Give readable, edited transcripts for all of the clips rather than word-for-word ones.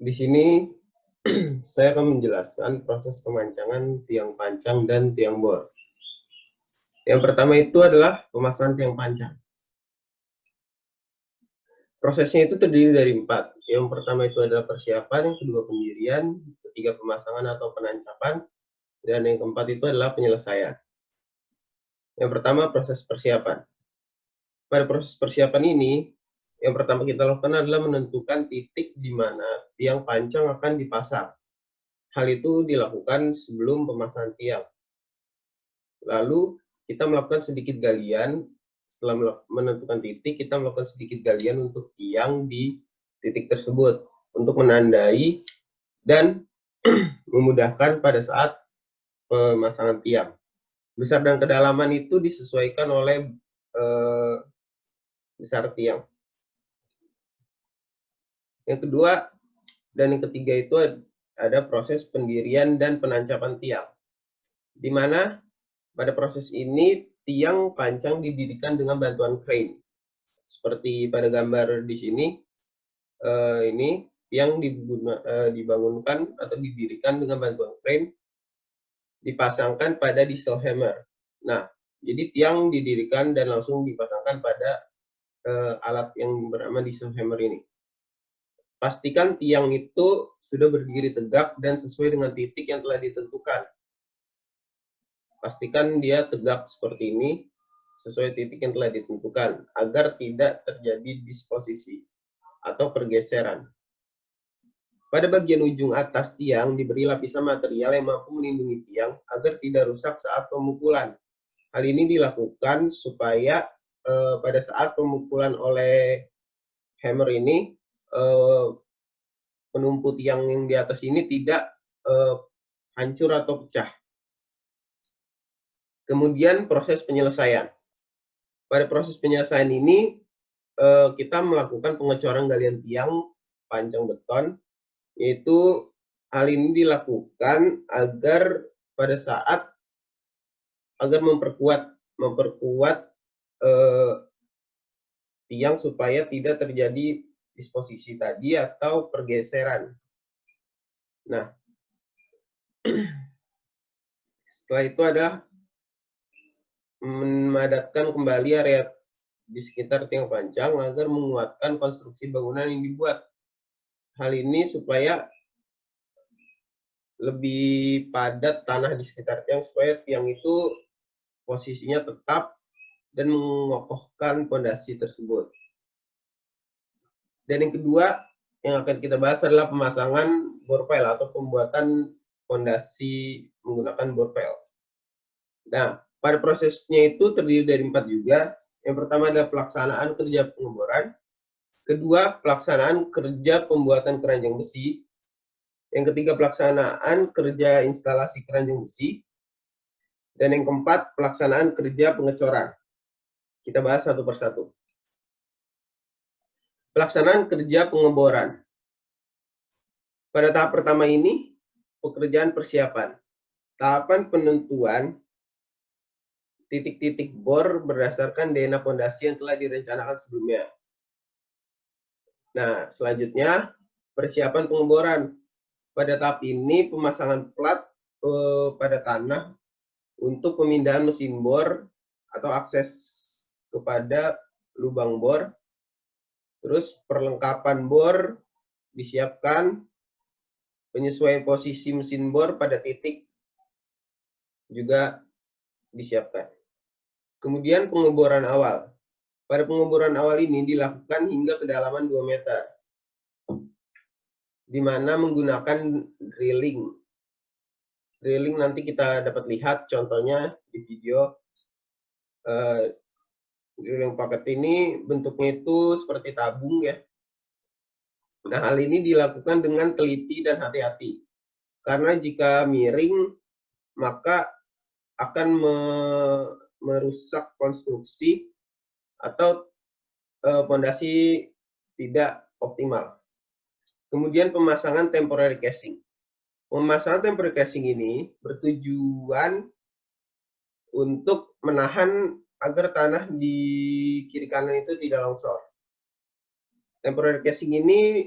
Di sini saya akan menjelaskan proses pemancangan tiang pancang dan tiang bor. Yang pertama itu adalah pemasangan tiang pancang. Prosesnya itu terdiri dari 4. Yang pertama itu adalah persiapan, yang kedua pendirian, ketiga pemasangan atau penancapan, dan yang keempat itu adalah penyelesaian. Yang pertama proses persiapan. Pada proses persiapan ini, yang pertama kita lakukan adalah menentukan titik di mana tiang pancang akan dipasang. Hal itu dilakukan sebelum pemasangan tiang. Lalu kita melakukan sedikit galian, setelah menentukan titik, kita melakukan sedikit galian untuk tiang di titik tersebut, untuk menandai dan memudahkan pada saat pemasangan tiang. Besar dan kedalaman itu disesuaikan oleh besar tiang. Yang kedua dan yang ketiga itu ada proses pendirian dan penancapan tiang, di mana pada proses ini tiang pancang didirikan dengan bantuan crane. Seperti pada gambar di sini, ini tiang dibangunkan atau didirikan dengan bantuan crane, dipasangkan pada diesel hammer. Nah, jadi tiang didirikan dan langsung dipasangkan pada alat yang bernama diesel hammer ini. Pastikan tiang itu sudah berdiri tegak dan sesuai dengan titik yang telah ditentukan. Pastikan dia tegak seperti ini, sesuai titik yang telah ditentukan, agar tidak terjadi disposisi atau pergeseran. Pada bagian ujung atas tiang diberi lapisan material yang mampu melindungi tiang agar tidak rusak saat pemukulan. Hal ini dilakukan supaya pada saat pemukulan oleh hammer ini, penumpu tiang yang di atas ini tidak hancur atau pecah. Kemudian proses penyelesaian. Pada proses penyelesaian ini kita melakukan pengecoran galian tiang pancang beton, yaitu hal ini dilakukan agar pada saat memperkuat tiang supaya tidak terjadi disposisi tadi atau pergeseran. Nah, setelah itu adalah memadatkan kembali area di sekitar tiang pancang agar menguatkan konstruksi bangunan yang dibuat. Hal ini supaya lebih padat tanah di sekitar tiang, supaya tiang itu posisinya tetap dan mengokohkan pondasi tersebut. Dan yang kedua yang akan kita bahas adalah pemasangan bor pel atau pembuatan pondasi menggunakan bor pel. Nah, pada prosesnya itu terdiri dari 4 juga. Yang pertama adalah pelaksanaan kerja pengeboran, kedua pelaksanaan kerja pembuatan keranjang besi, yang ketiga pelaksanaan kerja instalasi keranjang besi, dan yang keempat pelaksanaan kerja pengecoran. Kita bahas satu persatu. Pelaksanaan kerja pengeboran. Pada tahap pertama ini, pekerjaan persiapan. Tahapan penentuan titik-titik bor berdasarkan DNA pondasi yang telah direncanakan sebelumnya. Nah, selanjutnya persiapan pengeboran. Pada tahap ini pemasangan plat pada tanah untuk pemindahan mesin bor atau akses kepada lubang bor. Terus perlengkapan bor disiapkan, penyesuaian posisi mesin bor pada titik juga disiapkan. Kemudian pengeboran awal. Pada pengeboran awal ini dilakukan hingga kedalaman 2 meter, di mana menggunakan drilling. Drilling nanti kita dapat lihat contohnya di video. Drilling paket ini bentuknya itu seperti tabung ya. Nah, hal ini dilakukan dengan teliti dan hati-hati. Karena jika miring, maka akan merusak konstruksi atau pondasi tidak optimal. Kemudian pemasangan temporary casing. Pemasangan temporary casing ini bertujuan untuk menahan agar tanah di kiri kanan itu tidak longsor. Temporary casing ini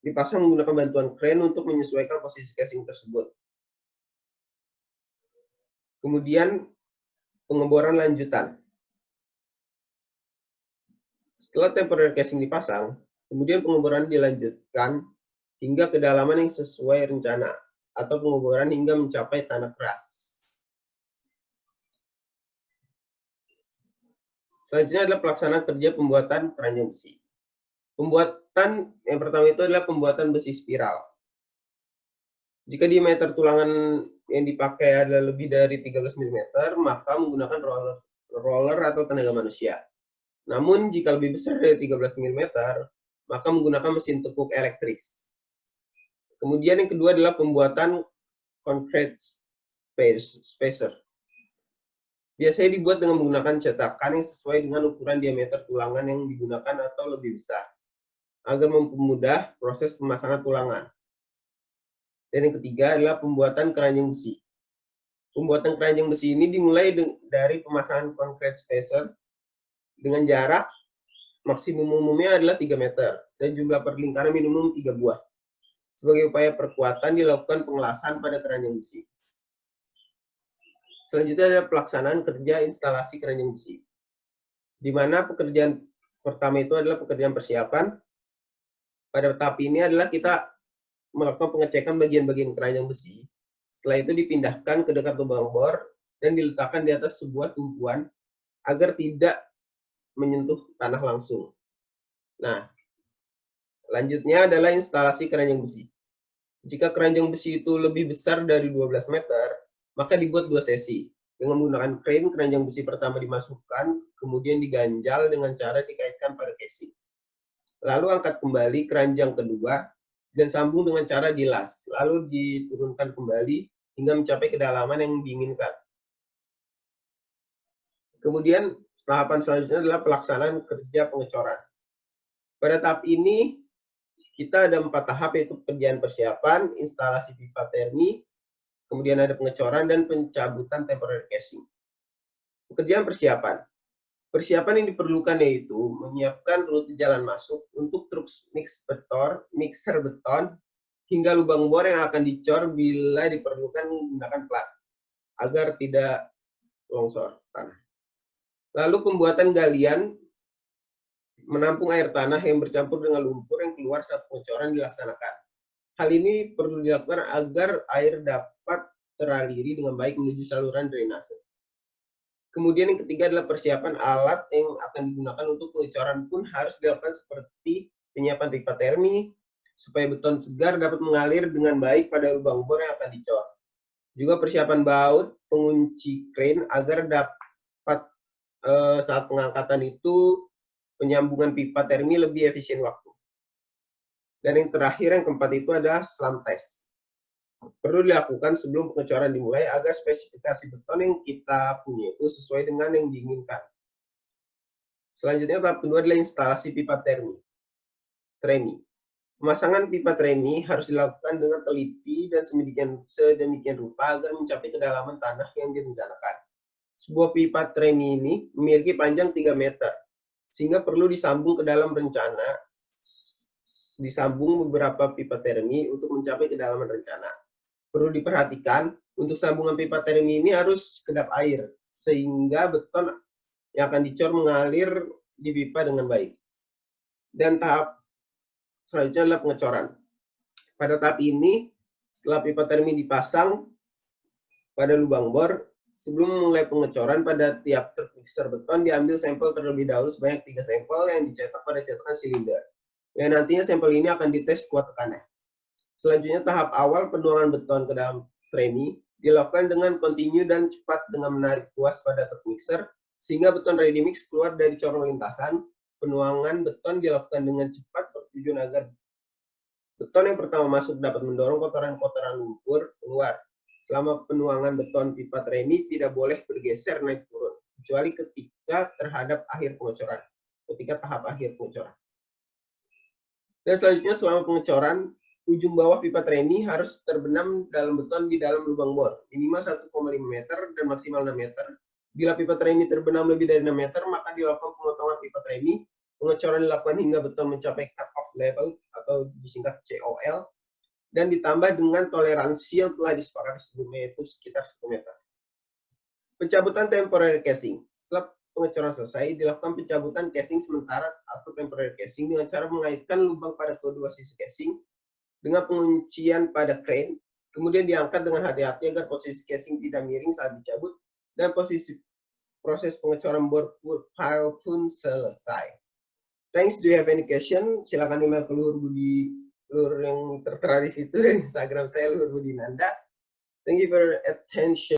dipasang menggunakan bantuan kren untuk menyesuaikan posisi casing tersebut. Kemudian pengeboran lanjutan. Setelah temporary casing dipasang, kemudian pengeboran dilanjutkan hingga kedalaman yang sesuai rencana, atau pengeboran hingga mencapai tanah keras. Selanjutnya adalah pelaksanaan kerja pembuatan keranjang besi. Pembuatan yang pertama itu adalah pembuatan besi spiral. Jika diameter tulangan yang dipakai adalah lebih dari 13 mm, maka menggunakan roller atau tenaga manusia. Namun jika lebih besar dari 13 mm, maka menggunakan mesin tekuk elektris. Kemudian yang kedua adalah pembuatan concrete spacer. Biasanya dibuat dengan menggunakan cetakan yang sesuai dengan ukuran diameter tulangan yang digunakan atau lebih besar, agar mempermudah proses pemasangan tulangan. Dan yang ketiga adalah pembuatan keranjang besi. Pembuatan keranjang besi ini dimulai dari pemasangan concrete spacer dengan jarak maksimum umumnya adalah 3 meter dan jumlah perlingkaran minimum 3 buah. Sebagai upaya perkuatan dilakukan pengelasan pada keranjang besi. Selanjutnya adalah pelaksanaan kerja instalasi keranjang besi, di mana pekerjaan pertama itu adalah pekerjaan persiapan. Pada tahap ini adalah kita melakukan pengecekan bagian-bagian keranjang besi. Setelah itu dipindahkan ke dekat lubang bor dan diletakkan di atas sebuah tumpuan agar tidak menyentuh tanah langsung. Nah, selanjutnya adalah instalasi keranjang besi. Jika keranjang besi itu lebih besar dari 12 meter, maka dibuat 2 sesi. Dengan menggunakan kren, keranjang besi pertama dimasukkan, kemudian diganjal dengan cara dikaitkan pada casing. Lalu angkat kembali keranjang kedua dan sambung dengan cara dilas, lalu diturunkan kembali hingga mencapai kedalaman yang diinginkan. Kemudian tahapan selanjutnya adalah pelaksanaan kerja pengecoran. Pada tahap ini kita ada 4 tahap, yaitu pekerjaan persiapan, instalasi pipa termi, kemudian ada pengecoran dan pencabutan temporary casing. Pekerjaan persiapan. Persiapan yang diperlukan yaitu menyiapkan rute jalan masuk untuk truk mixer beton, hingga lubang bor yang akan dicor bila diperlukan menggunakan plat, agar tidak longsor tanah. Lalu pembuatan galian menampung air tanah yang bercampur dengan lumpur yang keluar saat pengecoran dilaksanakan. Hal ini perlu dilakukan agar air dapat teraliri dengan baik menuju saluran drainase. Kemudian yang ketiga adalah persiapan alat yang akan digunakan untuk pengecoran pun harus dilakukan, seperti penyiapan pipa termi, supaya beton segar dapat mengalir dengan baik pada lubang bor yang akan dicor. Juga persiapan baut pengunci kren agar dapat saat pengangkatan itu penyambungan pipa termi lebih efisien waktu. Dan yang terakhir, yang keempat itu adalah slam test. Perlu dilakukan sebelum pengecoran dimulai agar spesifikasi beton yang kita punya itu sesuai dengan yang diinginkan. Selanjutnya tahap kedua adalah instalasi pipa tremi. Pemasangan pipa tremi harus dilakukan dengan teliti dan sedemikian rupa agar mencapai kedalaman tanah yang direncanakan. Sebuah pipa tremi ini memiliki panjang 3 meter, sehingga perlu disambung ke dalam rencana. Disambung beberapa pipa termi untuk mencapai kedalaman rencana. Perlu diperhatikan, untuk sambungan pipa termi ini harus kedap air, sehingga beton yang akan dicor mengalir di pipa dengan baik. Dan tahap selanjutnya adalah pengecoran. Pada tahap ini, setelah pipa termi dipasang pada lubang bor, sebelum memulai pengecoran pada tiap truk mixer beton diambil sampel terlebih dahulu sebanyak 3 sampel yang dicetak pada cetakan silinder. Yang nantinya sampel ini akan dites kuat tekannya. Selanjutnya tahap awal penuangan beton ke dalam tremi dilakukan dengan kontinu dan cepat dengan menarik tuas pada truk mixer sehingga beton ready mix keluar dari corong lintasan. Penuangan beton dilakukan dengan cepat bertujuan agar beton yang pertama masuk dapat mendorong kotoran-kotoran lumpur keluar. Selama penuangan beton pipa tremi tidak boleh bergeser naik turun, kecuali ketika tahap akhir pengecoran. Dan selanjutnya selama pengecoran, ujung bawah pipa tremi harus terbenam dalam beton di dalam lubang bor, minimal 1,5 meter dan maksimal 6 meter. Bila pipa tremi terbenam lebih dari 6 meter, maka dilakukan pemotongan pipa tremi. Pengecoran dilakukan hingga beton mencapai cut off level atau disingkat COL, dan ditambah dengan toleransi yang telah disepakati sebelumnya, yaitu sekitar 1 meter. Pencabutan temporary casing. Setelah pengecoran selesai, dilakukan pencabutan casing sementara atau temporary casing dengan cara mengaitkan lubang pada kedua sisi casing dengan penguncian pada crane, kemudian diangkat dengan hati-hati agar posisi casing tidak miring saat dicabut, dan proses pengecoran bor pile pun selesai. Thanks. Do you have any question? Silakan email ke Luhur Budi, Luhur yang tertera di situ, dan Instagram saya Luhur Budi Nanda. Thank you for your attention.